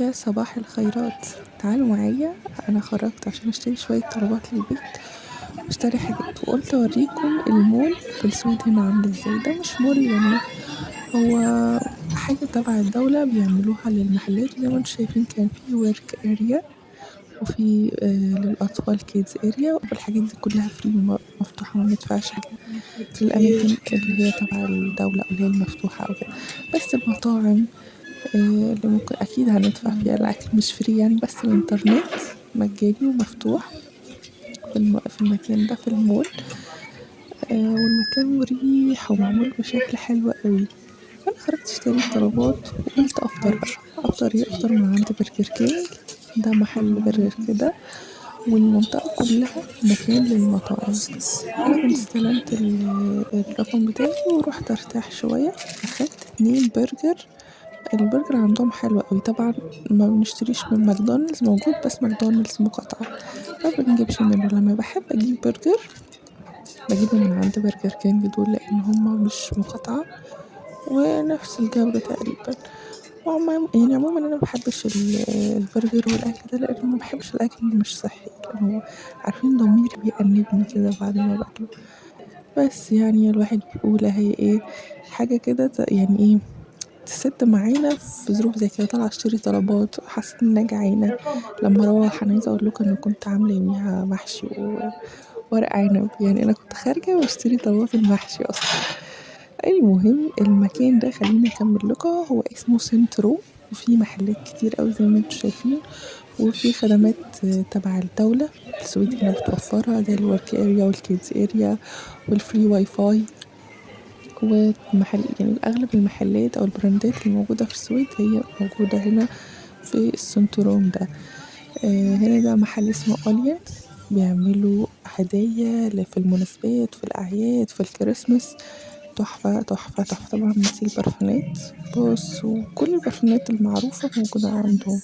يا صباح الخيرات، تعالوا معايا. انا خرجت عشان اشتري شوية طلبات للبيت واشتري حاجات، وقلت اوريكم المول في السويد هنا عامل ازاي. ده مش مول يعني، هو حاجة تبع الدولة بيعملوها للمحلات. وزي ما انتم شايفين كان في ورك اريا، وفي للأطفال كيدز اريا، والحاجات دي كلها فري ومفتوحة، ما بندفعش حاجة في الأماكن اللي هي تبع الدولة أو اللي هي المفتوحة أو كده. بس المطاعم اللي ممكن أكيد هندفع فيها الأكل مش فري يعني، بس الإنترنت مجاني ومفتوح في المكان ده في المول. والمكان مريح ومعمول بشكل حلو قوي. فأنا خرجت اشتريت طلبات وقلت أفطر بقى. أفطر إيه؟ أفطر من عند برجر كينج. ده محل برجر كده، والمنطقة كلها مكان للمطاعم. أنا كنت استلمت الرقم بتاعي ورحت أرتاح شوية. أخدت 2 برجر. البرجر عندهم حلو قوي طبعا. ما بنشتريش من ماكدونالدز، موجود بس ماكدونالدز مقاطعة، ما بنجيبش منه. لما بحب اجيب برجر بجيبه من عند برجر كينج دول، لان هما مش مقاطعة ونفس الجودة تقريبا. يعني عموما انا مبحبش البرجر والاكل ده، لان ما بحبش الاكل اللي مش صحي، لان هو عارفين ضميري بيأنبني كده بعد ما باكله. بس يعني الواحد بيقول اهي ايه، حاجة كده يعني ايه تسد معانا في ظروف زي كده. طالعة اشتري طلبات، حسيت ان انا جعانة. لما اروح انا عايزة اقول لكم ان كنت عاملة يوميها محشي وورق عنب. يعني انا كنت خارجة واشتري طلبات المحشي اصلا. المهم المكان ده خليني اكمل لكم. هو اسمه سنترو، وفي محلات كتير قوي زي ما انتم شايفين، وفي خدمات تبع الدولة السويد هنا بتوفرها، زي الورك اريا والكيدز اريا والفري واي فاي. ومحل يعني أغلب المحلات أو البراندات الموجودة في السويد هي موجودة هنا في السنتروم ده. هنا ده محل اسمه أولينز، بيعملوا هدايا في المناسبات، في الأعياد، في الكريسماس. تحفة تحفة تحفة. طبعا نسي البرفانات، بص، وكل البرفانات المعروفة موجودة عندهم.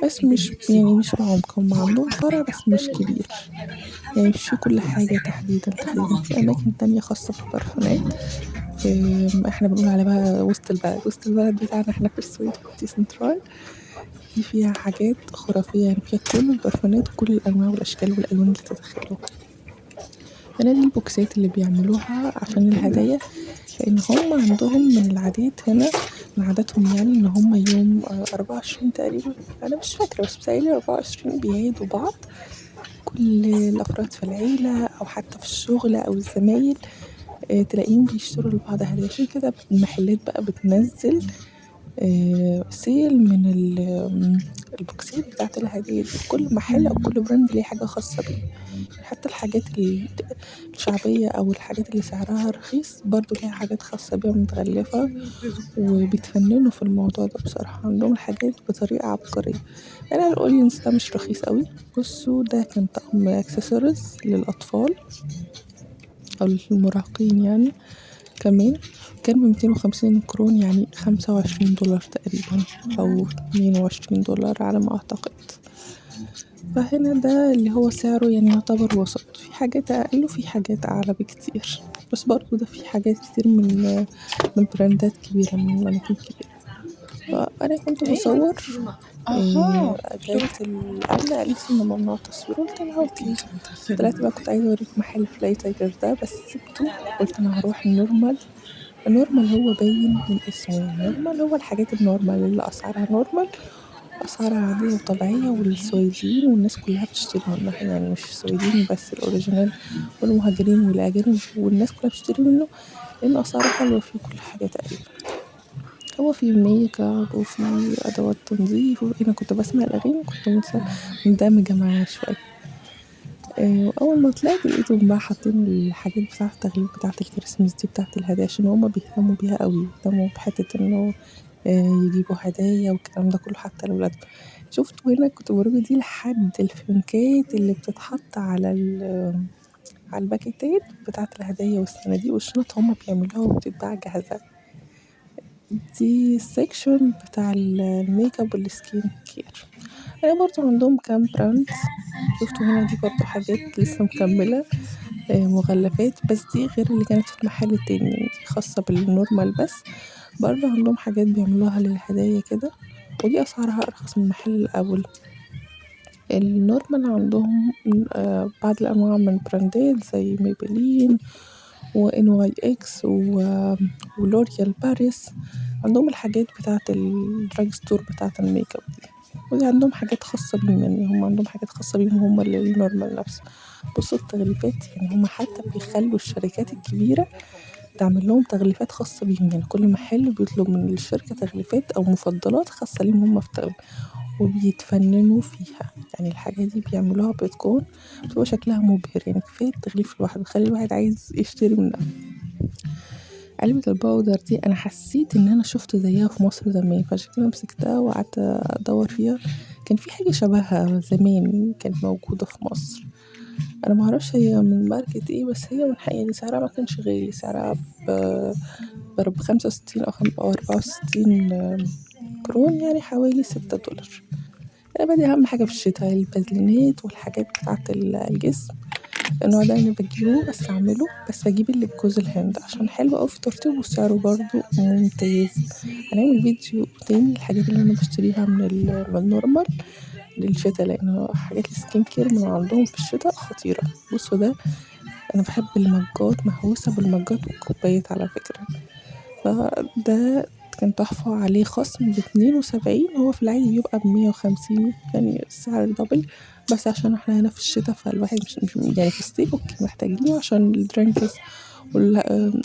بس مش يعني مش بعمق، هم عندهم فرع بس مش كبير. يعني مش في كل حاجة تحديدا في أماكن تانية خاصة بالبرفانات. احنا بنقول على بقى وسط البلد بتاعنا احنا في السويد، في سيتي سنترال. دي فيها حاجات خرافية يعني، فيها كل البرفانات وكل الأنواع والأشكال والألوان اللي تتخيلوها. هنا دي البوكسات اللي بيعملوها عشان الهدايا، لأن هم عندهم من العادات هنا، من عاداتهم يعني، إن هم يوم 24 تقريبا، أنا مش فاكرة بس بتهيألي 24 بيعيدوا بعض. كل الأفراد في العيلة أو حتى في الشغل أو الزمايل تلاقيهم بيشتروا لبعض هدايا. عشان كده المحلات بقى بتنزل سيل من البوكسات بتاعت الهدايا دي. كل محل أو كل براند ليه حاجة خاصة بيه. حتى الحاجات الشعبية أو الحاجات اللي سعرها رخيص برضو ليها حاجات خاصة بيها متغلفة، وبيتفننوا في الموضوع ده بصراحة. عندهم الحاجات بطريقة عبقرية. أنا الأولينز ده مش رخيص قوي. بصوا، ده كان طقم اكسسوارز للأطفال أو للمراهقين يعني. كمان كان ب250 كرون، يعني 25 دولار تقريبا، أو 22 دولار على ما أعتقد. فهنا ده اللي هو سعره يعني يعتبر وسط، في حاجات أقل وفي حاجات أعلى بكتير. بس برضه ده في حاجات كتير من براندات كبيرة، من أماكن كبيرة. فأنا كنت بصور. جت الأمن قالت لي إن ممنوع التصوير، قلت لها اوكي. طلعت بقى كنت عايزة أوريكم محل فلاي تايجر ده، بس سبته. قلت أنا هروح النورمال. النورمال هو باين من اسمه، يعني نورمال هو الحاجات النورمال اللي أسعارها نورمال، أسعارها عادية وطبيعية، والسويديين والناس كلها بتشتري منها. يعني مش السويديين بس، الأوريجينال والمهاجرين والأجانب والناس كلها بتشتري منه، لأن أسعاره حلوة فيه كل حاجة تقريبا. هو فيه ميك اب وفيه أدوات تنظيف، أنا كنت بسمع الأغاني وكنت مندمجة معاه شوية. وأول ما طلعت لقيتهم بقى حاطين الحاجات بتاعة التغليف بتاعة الكريسماس دي بتاعة الهدايا، عشان هما بيهتموا بيها قوي، بيهتموا بحتة إنه يجيبوا هدايا والكلام ده كله حتى لولادهم. شفتوا هنا كنت بوريكوا دي لحد الفيونكات اللي بتتحط على الباكيتات بتاعة الهدايا والصناديق والشنط، هما بيعملوها وبتتباع جاهزة. دي السكشن بتاع الميك اب والسكين كير. هنا برضو عندهم كام براند. شفتوا هنا دي برضو حاجات لسه مكملة، مغلفات، بس دي غير اللي كانت في المحل التاني، يعني دي خاصة بالنورمال بس. برضو عندهم حاجات بيعملوها للهدايا كده. ودي أسعارها أرخص من المحل الأول. النورمال عندهم بعض الأنواع من براندات زي ميبلين وNYX ولوريال باريس. عندهم الحاجات بتاعة الدراج ستور بتاعة الميك اب دي، ودي عندهم حاجات خاصة بيهم، يعني هم عندهم حاجات خاصة بيهم هم اللي النورمال نفسه. بصوا التغليفات، يعني هم حتى بيخلوا الشركات الكبيرة تعمل لهم تغليفات خاصة بيهم، يعني كل محل بيطلب من الشركة تغليفات أو مفضلات خاصة ليهم هم في التغليف، وبيتفننوا فيها. يعني الحاجة دي بيعملوها بإتقان، بتبقى شكلها مبهر، يعني كفاية التغليف لوحده بيخلي الواحد عايز يشتري منها. علبة الباودر دي أنا حسيت إن أنا شفت زيها في مصر زمان، فعشان كده مسكتها وقعدت أدور فيها. كان في حاجة شبهها زمان كانت موجودة في مصر، أنا معرفش هي من ماركة ايه، بس هي من يعني سعرها ما كانش غالي، سعرها ب65 أو 64 كرون، يعني حوالي 6 دولار. أنا دي أهم حاجة في الشتا، الفازلينات والحاجات بتاعة الجسم. النوع ده أنا بجيبه بستعمله، بس بجيب اللي بجوز الهند عشان حلو أوي في ترطيبه وسعره برضه ممتاز. هنعمل فيديو تاني الحاجات اللي أنا بشتريها من النورمال للشتا، لأن حاجات السكين كير من عندهم في الشتا خطيرة. بصوا ده، أنا بحب المجات، مهووسة بالمجات والكوبايات على فكرة. فده كان تحفة، عليه خصم ب72، هو في العادي بيبقى ب150، يعني السعر دبل، بس عشان احنا هنا في الشتا فالواحد مش يعني في الصيف اوكي محتاجينه عشان الدرينكس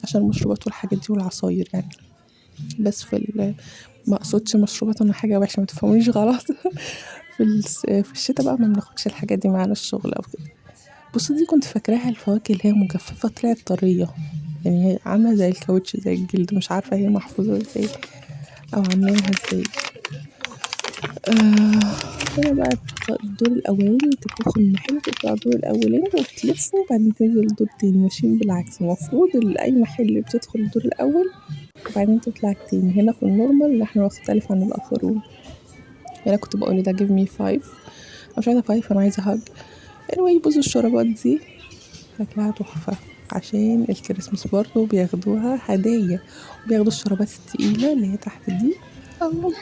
عشان المشروبات والحاجات دي والعصاير يعني. بس ما اقصدش مشروبات انها حاجة وحشة، ما تفهمونيش غلط. في الشتا بقى ما بناخدش الحاجات دي معانا الشغل او كده. بصوا دي كنت فاكراها الفواكه اللي هي مجففة، طلعت طرية، يعني هي عاملة زي الكاوتش زي الجلد، مش عارفة هي محفوظة ازاي أو عاملينها ازاي. هنا بقى الدور الأولاني، انت بتدخل المحل تطلع الدور الأولاني وبتلف وبعدين تنزل الدور التاني، ماشيين بالعكس. المفروض أي محل بتدخل الدور الأول وبعدين تطلع التاني. هنا في النورمال اللي احنا مختلف عن الآخرون. هنا كنت بقول ده give me 5، أنا مش عايزة 5، أنا عايزة هاج. anyway بصوا الشرابات دي شكلها تحفة، عشان الكريسماس برضه بياخدوها هدايا، وبياخدوا الشرابات التقيلة اللي هي تحت دي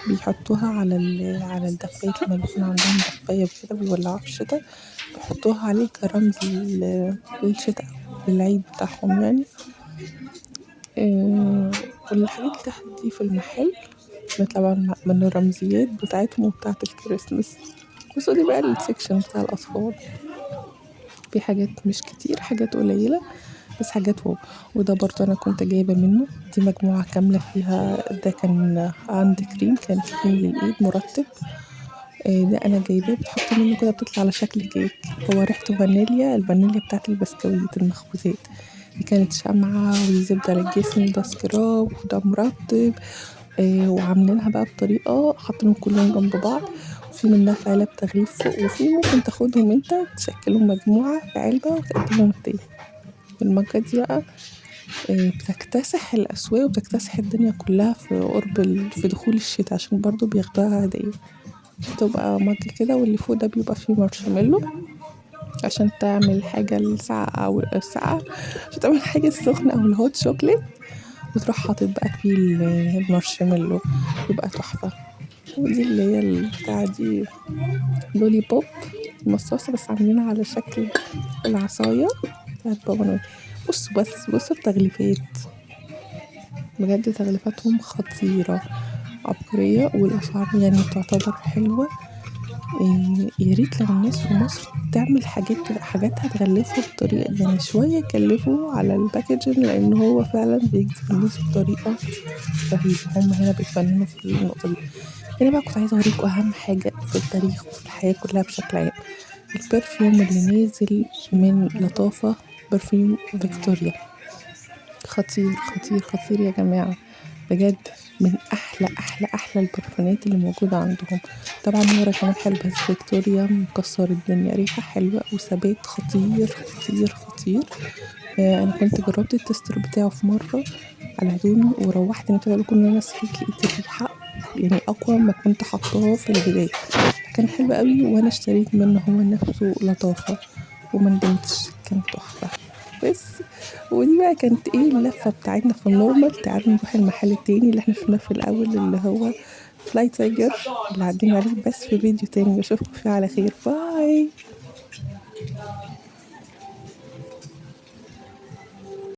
بيحطوها على الدفاية، لما بيكون عندهم دفاية كده بيولعوها في الشتا، بيحطوها عليه كرمز للشتا، للعيد بتاعهم يعني. والحاجات اللي تحت دي في المحل طبعا من الرمزيات بتاعتهم وبتاعت الكريسماس. بصوا دي بقى السكشن بتاع الأطفال، في حاجات مش كتير، حاجات قليلة بس حاجات واو. وده برضه أنا كنت جايبة منه، دي مجموعة كاملة فيها، ده كان عندي كريم، كان كريم للإيد مرطب. ده أنا جايباه بتحط منه كده بتطلع على شكل كيك، هو ريحته فانيليا، الفانيليا بتاعت البسكويت المخبوزات. دي كانت شمعة وزبدة للجسم، وده سكراب وده مرطب. وعاملينها بقى بطريقة حاطينهم كلهم جنب بعض، وفي منها في علب تغليف فوق، وفي ممكن تاخدهم انت تشكلهم مجموعة في علبة وتقدمهم تاني. الماركة دي بقى بتكتسح الأسواق وبتكتسح الدنيا كلها في قرب في دخول الشتاء، عشان برضو بياخدوها هدية. بتبقى مج كده واللي فوق ده بيبقى فيه مارشميلو عشان تعمل حاجة الساقعة أو الساقعة، عشان تعمل حاجة السخنة أو الهوت شوكليت، وتروح حاطط بقى فيه المارشميلو، يبقى تحفة. ودي اللي هي البتاعة دي لولي بوب مصاصة، بس عاملينها على شكل العصاية بتاعت بابا نويل. بصوا التغليفات، بجد تغليفاتهم خطيرة عبقرية، والأسعار يعني تعتبر حلوة. يا ريت لو الناس في مصر تعمل حاجاتها تغلفها بطريقة، يعني شوية يكلفوا على الباكجينج، لأن هو فعلا بيجذب الناس بطريقة رهيبة. هم هنا بيتفننوا في النقطة دي. هنا بقى كنت عايزة أوريكم أهم حاجة في التاريخ وفي الحياة كلها بشكل عام، البرفيوم اللي نازل من لطافة، برفيوم فيكتوريا. خطير خطير خطير يا جماعة، بجد من أحلى البرفانات اللي موجودة عندهم. طبعا هو رقم حلو، بس فيكتوريا مكسر الدنيا، ريحة حلوة وثبات خطير خطير خطير. أنا كنت جربت التستر بتاعه في مرة على هدومي، وروحت نتيجة لكم إن أنا صحيت لقيت الريحة يعني أقوى ما كنت حطاها في البداية. كان حلو قوي، وأنا اشتريت منه هو نفسه لطافة ومندمتش، كان تحفة. بس ودي بقى كانت ايه اللفة بتاعتنا في النورمال. تعالوا نروح المحل التاني اللي احنا شفناه في الأول، اللي هو فلاي تايجر اللي عدينا عليه بس في فيديو تاني، بشوفكم فيه على خير. باي.